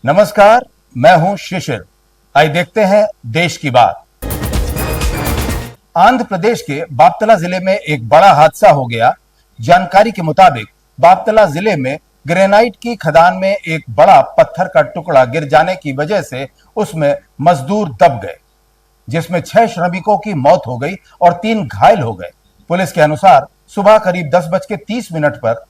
नमस्कार, मैं हूं शिशिर। आइए देखते हैं देश की बात। आंध्र प्रदेश के बापतला जिले में एक बड़ा हादसा हो गया। जानकारी के मुताबिक बापतला जिले में ग्रेनाइट की खदान में एक बड़ा पत्थर का टुकड़ा गिर जाने की वजह से उसमें मजदूर दब गए, जिसमें 6 श्रमिकों की मौत हो गई और 3 घायल हो गए। पुलिस के अनुसार सुबह करीब 10:30 पर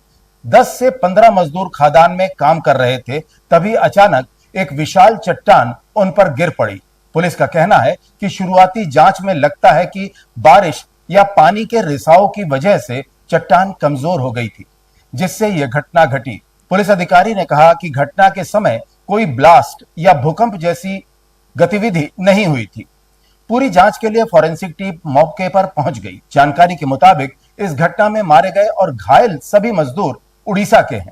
10 से 15 मजदूर खदान में काम कर रहे थे, तभी अचानक एक विशाल चट्टान उन पर गिर पड़ी। पुलिस का कहना है कि शुरुआती जांच में लगता है कि बारिश या पानी के रिसाव की वजह से चट्टान कमजोर हो गई थी, जिससे यह घटना घटी। पुलिस अधिकारी ने कहा कि घटना के समय कोई ब्लास्ट या भूकंप जैसी गतिविधि नहीं हुई थी। पूरी जांच के लिए फॉरेंसिक टीम मौके पर पहुंच गई। जानकारी के मुताबिक इस घटना में मारे गए और घायल सभी मजदूर उड़ीसा के हैं।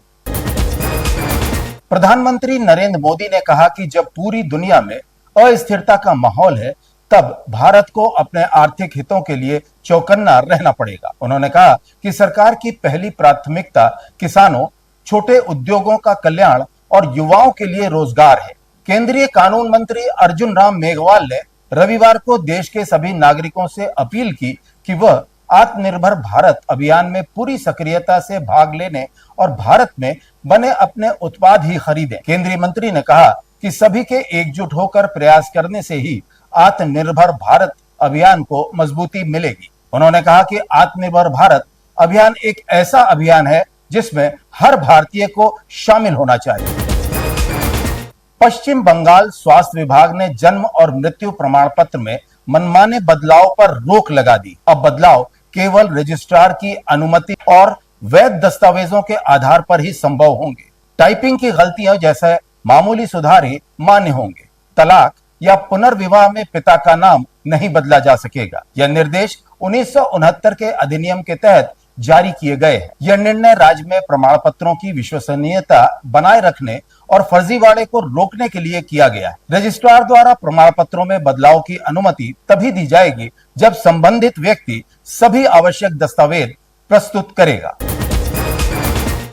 प्रधानमंत्री नरेंद्र मोदी ने कहा कि जब पूरी दुनिया में अस्थिरता का माहौल है, तब भारत को अपने आर्थिक हितों के लिए चौकन्ना रहना पड़ेगा। उन्होंने कहा कि सरकार की पहली प्राथमिकता किसानों, छोटे उद्योगों का कल्याण और युवाओं के लिए रोजगार है। केंद्रीय कानून मंत्री अर्जुन राम मेघवाल ने रविवार को देश के सभी नागरिकों से अपील की कि वह आत्मनिर्भर भारत अभियान में पूरी सक्रियता से भाग लेने और भारत में बने अपने उत्पाद ही खरीदें। केंद्रीय मंत्री ने कहा कि सभी के एकजुट होकर प्रयास करने से ही आत्मनिर्भर भारत अभियान को मजबूती मिलेगी। उन्होंने कहा कि आत्मनिर्भर भारत अभियान एक ऐसा अभियान है जिसमें हर भारतीय को शामिल होना चाहिए। पश्चिम बंगाल स्वास्थ्य विभाग ने जन्म और मृत्यु प्रमाण पत्र में मनमाने बदलाव पर रोक लगा दी। अब बदलाव केवल रजिस्ट्रार की अनुमति और वैध दस्तावेजों के आधार पर ही संभव होंगे। टाइपिंग की गलतियां जैसे मामूली सुधार ही मान्य होंगे। तलाक या पुनर्विवाह में पिता का नाम नहीं बदला जा सकेगा। यह निर्देश 1969 के अधिनियम के तहत जारी किए गए हैं। यह निर्णय राज्य में प्रमाण पत्रों की विश्वसनीयता बनाए रखने और फर्जीवाड़े को रोकने के लिए किया गया है। रजिस्ट्रार द्वारा प्रमाण पत्रों में बदलाव की अनुमति तभी दी जाएगी जब संबंधित व्यक्ति सभी आवश्यक दस्तावेज प्रस्तुत करेगा।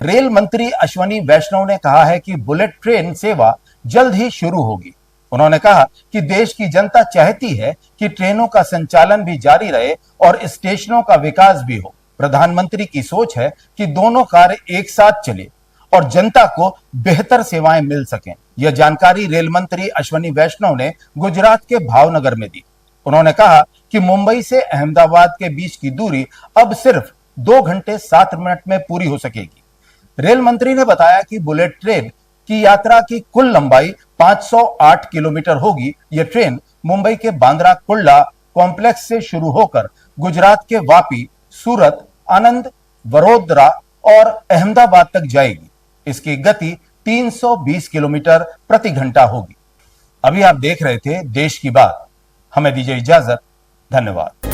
रेल मंत्री अश्विनी वैष्णव ने कहा है कि बुलेट ट्रेन सेवा जल्द ही शुरू होगी। उन्होंने कहा कि देश की जनता चाहती है कि ट्रेनों का संचालन भी जारी रहे और स्टेशनों का विकास भी हो। प्रधानमंत्री की सोच है कि दोनों कार्य एक साथ चले और जनता को बेहतर सेवाएं मिल सकें। यह जानकारी रेल मंत्री अश्विनी वैष्णव ने गुजरात के भावनगर में दी। उन्होंने कहा कि मुंबई से अहमदाबाद के बीच की दूरी अब सिर्फ 2 घंटे 7 मिनट में पूरी हो सकेगी। रेल मंत्री ने बताया कि बुलेट ट्रेन की यात्रा की कुल लंबाई 508 किलोमीटर होगी। यह ट्रेन मुंबई के बांद्रा कुर्ला कॉम्प्लेक्स से शुरू होकर गुजरात के वापी, सूरत, आनंद, वडोदरा और अहमदाबाद तक जाएगी। इसकी गति 320 किलोमीटर प्रति घंटा होगी। अभी आप देख रहे थे देश की बात। हमें दीजिए इजाजत। धन्यवाद।